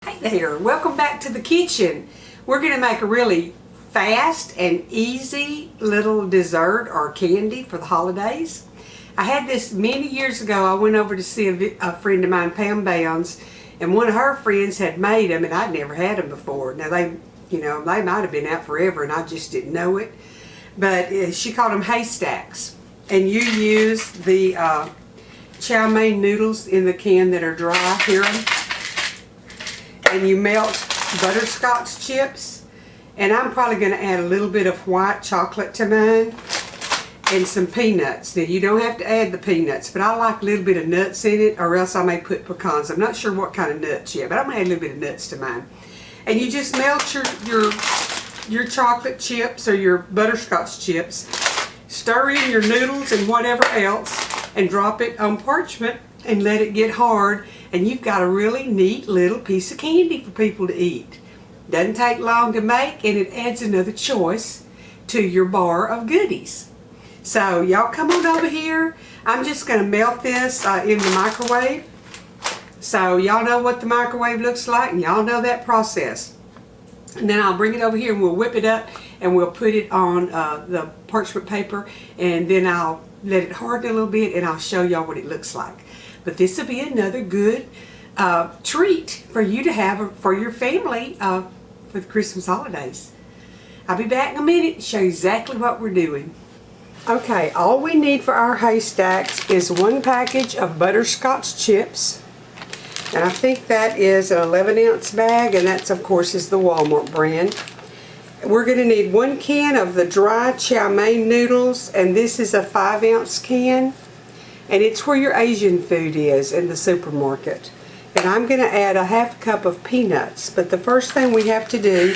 Hey there, welcome back to the kitchen. We're going to make a really fast and easy little dessert or candy for the holidays. I had this many years ago. I went over to see a friend of mine, Pam Bounds, and one of her friends had made them, and I'd never had them before. Now they might have been out forever and I just didn't know it. But she called them Haystacks. And you use the chow mein noodles in the can that are dry here. And you melt butterscotch chips, and I'm probably going to add a little bit of white chocolate to mine and some peanuts. Now you don't have to add the peanuts, but I like a little bit of nuts in it, or else I may put pecans. I'm not sure what kind of nuts yet, but I'm going to add a little bit of nuts to mine. And you just melt your chocolate chips or your butterscotch chips, stir in your noodles and whatever else, and drop it on parchment and let it get hard, and you've got a really neat little piece of candy for people to eat. Doesn't take long to make, and it adds another choice to your bar of goodies. So y'all come on over here. I'm just going to melt this in the microwave. So y'all know what the microwave looks like, and y'all know that process. And then I'll bring it over here and we'll whip it up and we'll put it on the parchment paper, and then I'll let it harden a little bit and I'll show y'all what it looks like. But this will be another good treat for you to have for your family for the Christmas holidays. I'll be back in a minute to show you exactly what we're doing. Okay, all we need for our haystacks is one package of butterscotch chips. And I think that is an 11-ounce bag, and that's of course is the Walmart brand. We're going to need 1 can of the dry chow mein noodles, and this is a 5-ounce can. And it's where your Asian food is in the supermarket. And I'm going to add a half cup of peanuts. But the first thing we have to do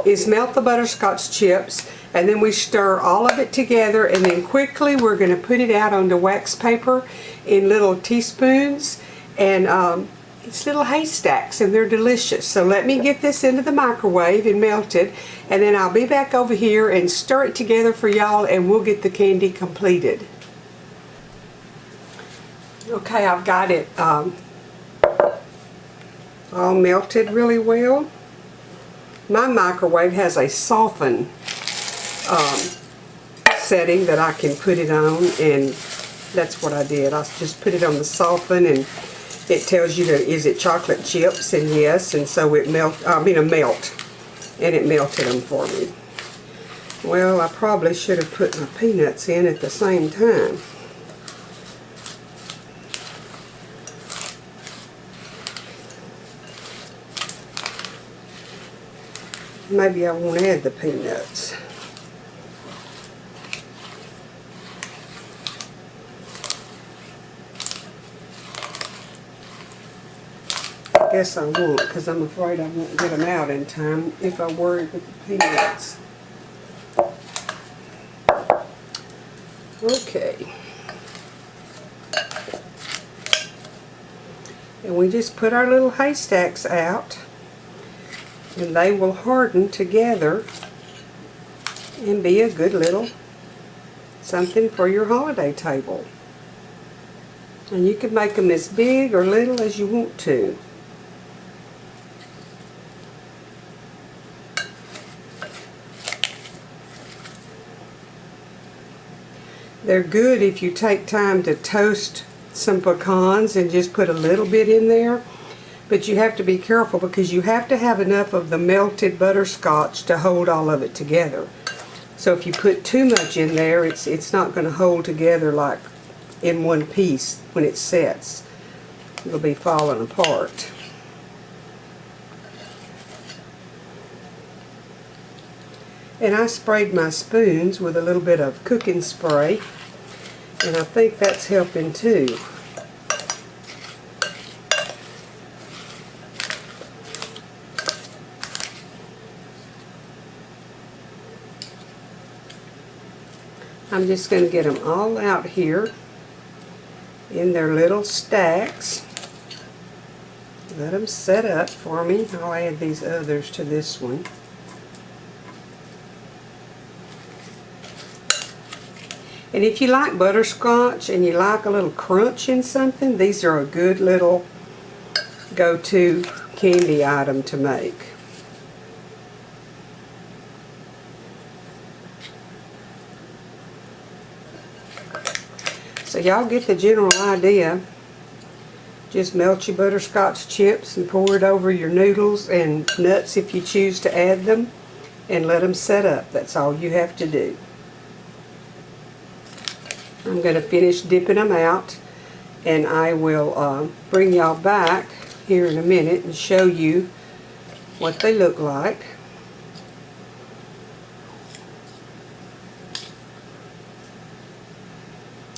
is melt the butterscotch chips, and then we stir all of it together, and then quickly we're going to put it out onto wax paper in little teaspoons, and it's little haystacks, and they're delicious. So let me get this into the microwave and melt it, and then I'll be back over here and stir it together for y'all, and we'll get the candy completed. Okay, I've got it all melted really well. My microwave has a soften setting that I can put it on, and that's what I did. I just put it on the soften, and it tells you is it chocolate chips, and yes, and so it melt, and it melted them for me. Well, I probably should have put my peanuts in at the same time. Maybe I won't add the peanuts. I guess I won't, because I'm afraid I won't get them out in time if I worry with the peanuts. Okay. And we just put our little haystacks out, and they will harden together and be a good little something for your holiday table. And you can make them as big or little as you want to. They're good if you take time to toast some pecans and just put a little bit in there. But you have to be careful, because you have to have enough of the melted butterscotch to hold all of it together. So if you put too much in there, it's not going to hold together like in one piece when it sets. It'll be falling apart. And I sprayed my spoons with a little bit of cooking spray, and I think that's helping too. I'm just going to get them all out here in their little stacks. Let them set up for me. I'll add these others to this one. And if you like butterscotch and you like a little crunch in something, these are a good little go-to candy item to make. So y'all get the general idea. Just melt your butterscotch chips and pour it over your noodles and nuts if you choose to add them, and let them set up. That's all you have to do. I'm going to finish dipping them out, and I will bring y'all back here in a minute and show you what they look like.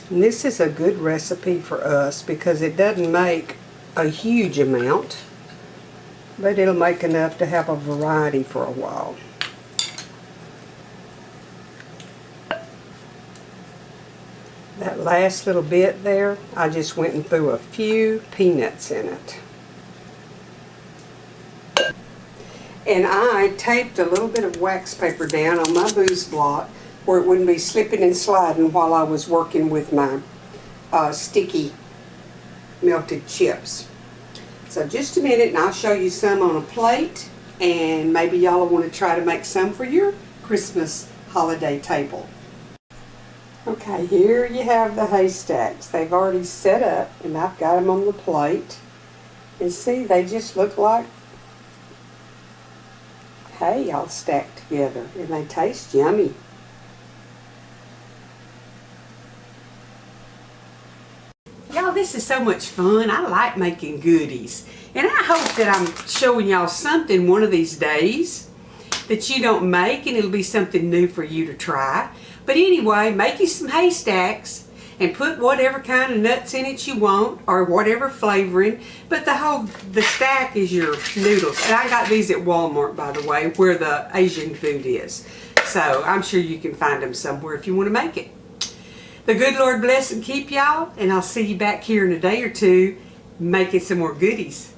And this is a good recipe for us because it doesn't make a huge amount, but it'll make enough to have a variety for a while. That last little bit there, I just went and threw a few peanuts in it. And I taped a little bit of wax paper down on my booze block where it wouldn't be slipping and sliding while I was working with my sticky melted chips. So just a minute and I'll show you some on a plate, and maybe y'all want to try to make some for your Christmas holiday table. Okay, here you have the haystacks. They've already set up and I've got them on the plate. And see, they just look like hay all stacked together, and they taste yummy. Y'all, this is so much fun. I like making goodies. And I hope that I'm showing y'all something one of these days that you don't make, and it'll be something new for you to try. But anyway, make you some haystacks and put whatever kind of nuts in it you want, or whatever flavoring. But the stack is your noodles. And I got these at Walmart, by the way, where the Asian food is. So I'm sure you can find them somewhere if you want to make it. The good Lord bless and keep y'all, and I'll see you back here in a day or two making some more goodies.